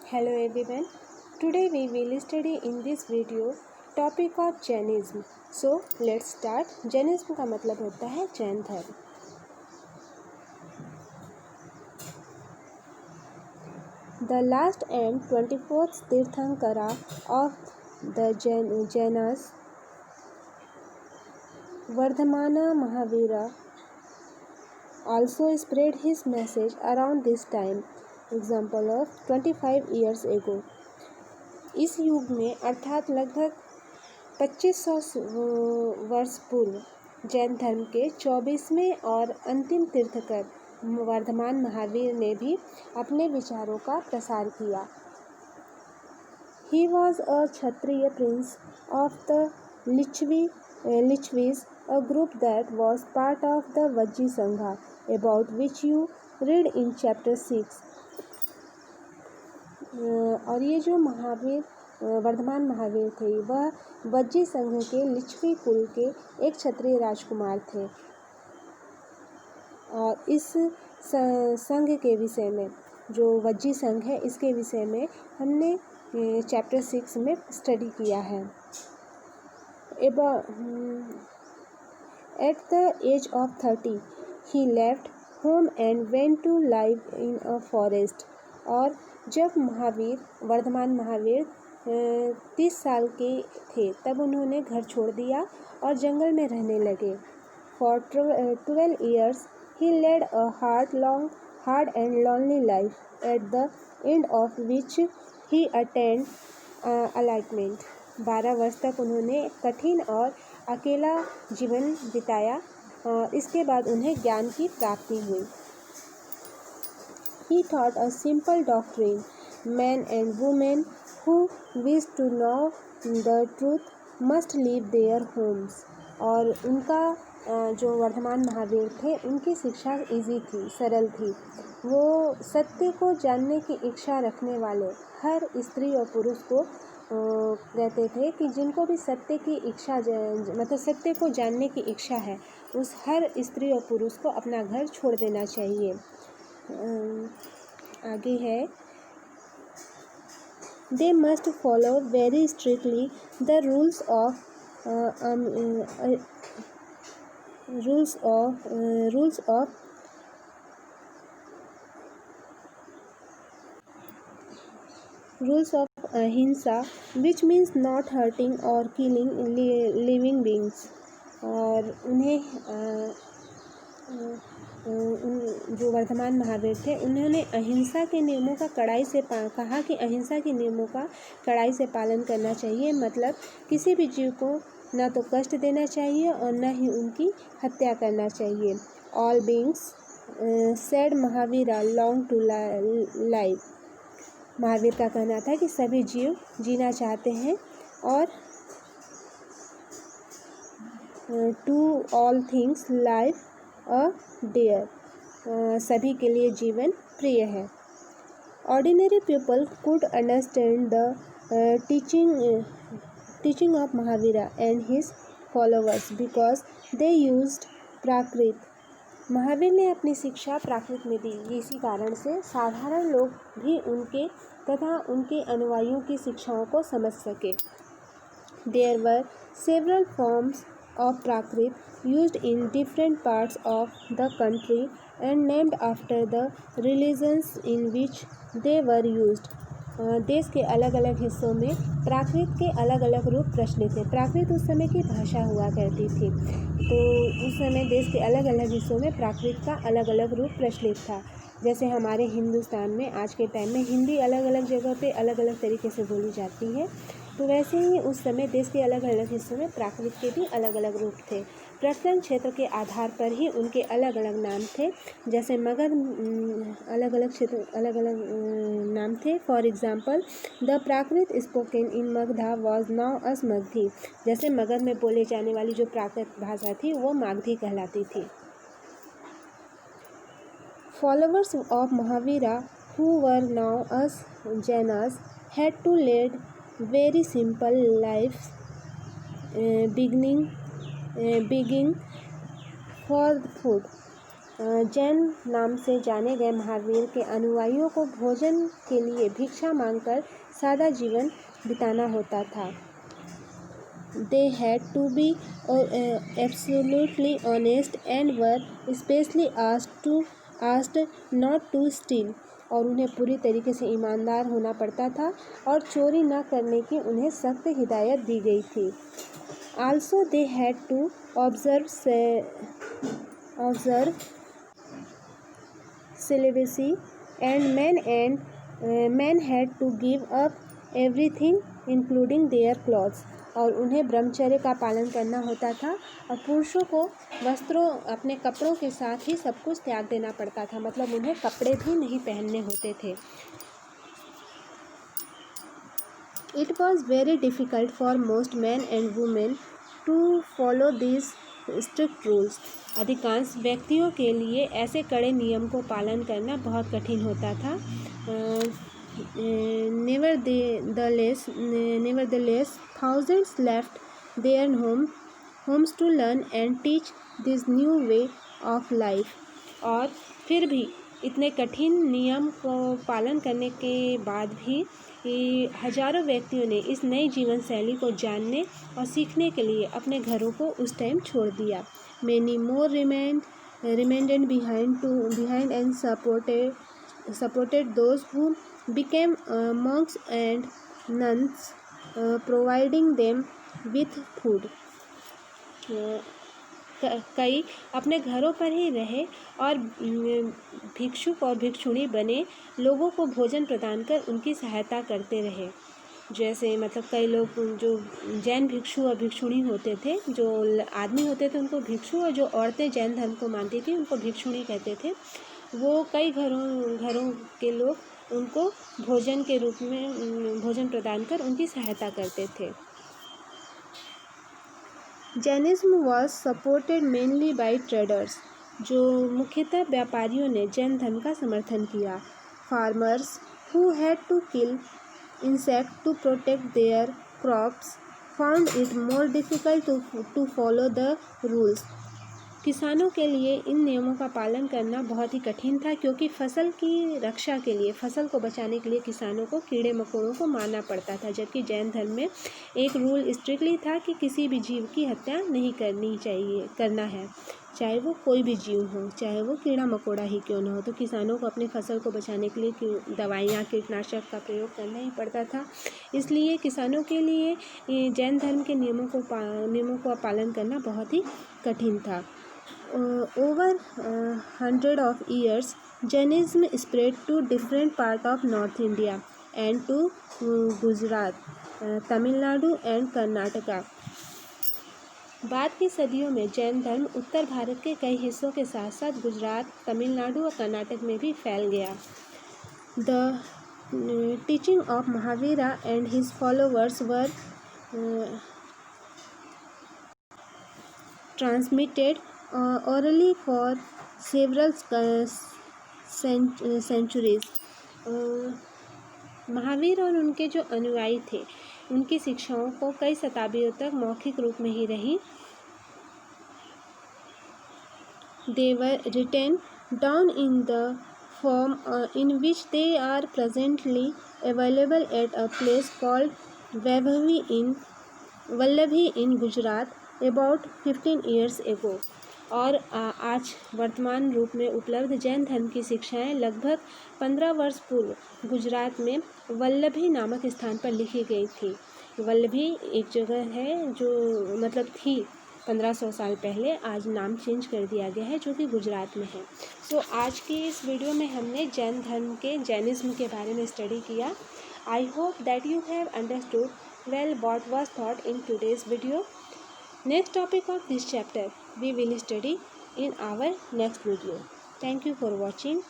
Hello everyone. Today we will study in this video topic of Jainism. So let's start. Jainism का मतलब होता है जैन धर्म. The last and 24th Tirthankara of the Jainas, Vardhamana Mahavira, also spread his message around this time. Example of 25 years ago. इस युग में अर्थात लगभग 2500 वर्ष पूर्व जैन धर्म के 24वें और अंतिम तीर्थकर वर्धमान महावीर ने भी अपने विचारों का प्रसार किया. He was a Kshatriya prince of the Lichvis, a group that was part of the Vajji Sangha, about which you read in chapter 6. और ये जो वर्धमान महावीर थे वह वज्जी संघ के लिच्छवी कुल के एक क्षत्रिय राजकुमार थे. और इस संघ के विषय में जो वज्जी संघ है इसके विषय में हमने चैप्टर 6 में स्टडी किया है. At the age of 30 he left home and went to live in a forest. और जब वर्धमान महावीर 30 साल के थे तब उन्होंने घर छोड़ दिया और जंगल में रहने लगे. For 12 years he led a hard and lonely life, at the end of which he attained enlightenment. 12 वर्ष तक उन्होंने कठिन और अकेला जीवन बिताया और इसके बाद उन्हें ज्ञान की प्राप्ति हुई. He taught a simple doctrine. Men and women who wish to know the truth must leave their homes. और उनका जो वर्धमान महावीर थे उनकी शिक्षा इजी थी, सरल थी. वो सत्य को जानने की इच्छा रखने वाले हर स्त्री और पुरुष को कहते थे कि जिनको भी सत्य की इच्छा मतलब सत्य को जानने की इच्छा है उस हर स्त्री और पुरुष को अपना घर छोड़ देना चाहिए. आगे है they must follow very strictly the rules of ahimsa, which means not hurting or killing living beings. और उन्हें जो वर्धमान महावीर थे उन्होंने अहिंसा के नियमों का कड़ाई से कहा कि अहिंसा के नियमों का कड़ाई से पालन करना चाहिए. मतलब किसी भी जीव को ना तो कष्ट देना चाहिए और ना ही उनकी हत्या करना चाहिए. All beings said Mahavira long to live. Mahavir का कहना था कि सभी जीव जीना चाहते हैं और to all things life a dear. सभी के लिए जीवन प्रिय है. Ordinary people could understand the teaching of Mahavira and his followers because they used Prakrit. Mahavir ने अपनी शिक्षा प्राकृत में दी. इसी कारण से साधारण लोग भी उनके तथा उनके अनुयायियों की शिक्षाओं को समझ सके. There were several forms of Prakrit used in different parts of the country and named after the religions in which they were used. देश के अलग अलग हिस्सों में प्राकृत के अलग अलग रूप प्रचलित थे. प्राकृत उस समय की भाषा हुआ करती थी. तो उस समय देश के अलग अलग हिस्सों में प्राकृत का अलग अलग रूप प्रचलित था. जैसे हमारे हिंदुस्तान में आज के टाइम में हिंदी अलग अलग जगह पे अलग अलग तरीके से बोली जाती है. तो वैसे ही उस समय देश के अलग अलग हिस्सों में प्राकृत के भी अलग अलग रूप थे. प्रचलन क्षेत्र के आधार पर ही उनके अलग अलग नाम थे. जैसे मगध अलग अलग क्षेत्र अलग अलग नाम थे. For example the Prakrit spoken in Magadha was known as Magadhi. जैसे मगध में बोले जाने वाली जो प्राकृत भाषा थी वो मागधी कहलाती थी. Followers of Mahavira who were known as Jainas had to lead very simple lives, begging for food. Jain नाम से जाने गए महावीर के अनुयायियों को भोजन के लिए भिक्षा मांगकर सादा जीवन बिताना होता था। They had to be absolutely honest and were especially asked not to steal, और उन्हें पूरी तरीके से ईमानदार होना पड़ता था और चोरी न करने की उन्हें सख्त हिदायत दी गई थी। Also they had to observe celibacy, and men had to give up everything including their clothes, और उन्हें ब्रह्मचर्य का पालन करना होता था और पुरुषों को वस्त्रों अपने कपड़ों के साथ ही सब कुछ त्याग देना पड़ता था, मतलब उन्हें कपड़े भी नहीं पहनने होते थे। It was very difficult for most men and women to follow these strict rules. अधिकांश व्यक्तियों के लिए ऐसे कड़े नियम को पालन करना बहुत कठिन होता था। Nevertheless, thousands left their homes to learn and teach this new way of life. और फिर भी इतने कठिन नियम को पालन करने के बाद भी हजारों व्यक्तियों ने इस नई जीवन शैली को जानने और सीखने के लिए अपने घरों को उस टाइम छोड़ दिया। Many more remained behind and supported those who became monks and nuns, providing them with food. कई अपने घरों पर ही रहे और भिक्षुक और भिक्षुणी बने लोगों को भोजन प्रदान कर उनकी सहायता करते रहे। जैसे मतलब कई लोग जो जैन भिक्षु और भिक्षुणी होते थे, जो आदमी होते थे उनको भिक्षु, और जो औरतें जैन धर्म को मानती थी उनको भिक्षुणी कहते थे। वो कई घरों के लोग उनको भोजन के रूप में भोजन प्रदान कर उनकी सहायता करते थे। Jainism was supported mainly by traders, जो मुख्यतः व्यापारियों ने जैन धर्म का समर्थन किया। Farmers who had to kill insect to protect their crops found it more difficult to follow the rules. किसानों के लिए इन नियमों का पालन करना बहुत ही कठिन था, क्योंकि फसल की रक्षा के लिए, फसल को बचाने के लिए किसानों को कीड़े मकोड़ों को मारना पड़ता था। जबकि जैन धर्म में एक रूल स्ट्रिक्टली था कि किसी भी जीव की हत्या नहीं करना है, चाहे वो कोई भी जीव हो, चाहे वो कीड़ा मकोड़ा ही क्यों न हो। तो किसानों को अपनी फसल को बचाने के लिए दवाइयाँ, कीटनाशक का प्रयोग करना ही पड़ता था। इसलिए किसानों के लिए जैन धर्म के नियमों का पालन करना बहुत ही कठिन था। Over 100 of years, Jainism spread to different parts of North India and to Gujarat, Tamil Nadu and Karnataka. बाद की सदियों में जैन धर्म उत्तर भारत के कई हिस्सों के साथ साथ गुजरात, तमिलनाडु और कर्नाटक में भी फैल गया। The teaching of Mahavira and his followers were transmitted orally for several centuries. Mahavir और उनके जो अनुयायी थे, उनकी शिक्षाओं को कई शताब्दियों तक मौखिक रूप में ही रही। They were written down in the form in which they are presently available at a place called Vallabhi in Gujarat about 15 years ago. और आज वर्तमान रूप में उपलब्ध जैन धर्म की शिक्षाएं लगभग 15 वर्ष पूर्व गुजरात में वल्लभी नामक स्थान पर लिखी गई थी। वल्लभी एक जगह है जो मतलब थी 1500 साल पहले, आज नाम चेंज कर दिया गया है, जो कि गुजरात में है। तो आज की इस वीडियो में हमने जैन धर्म के जैनिज्म के बारे में स्टडी किया। I hope that you have understood well what was thought in today's video. Next topic of this chapter we will study in our next video. Thank you for watching.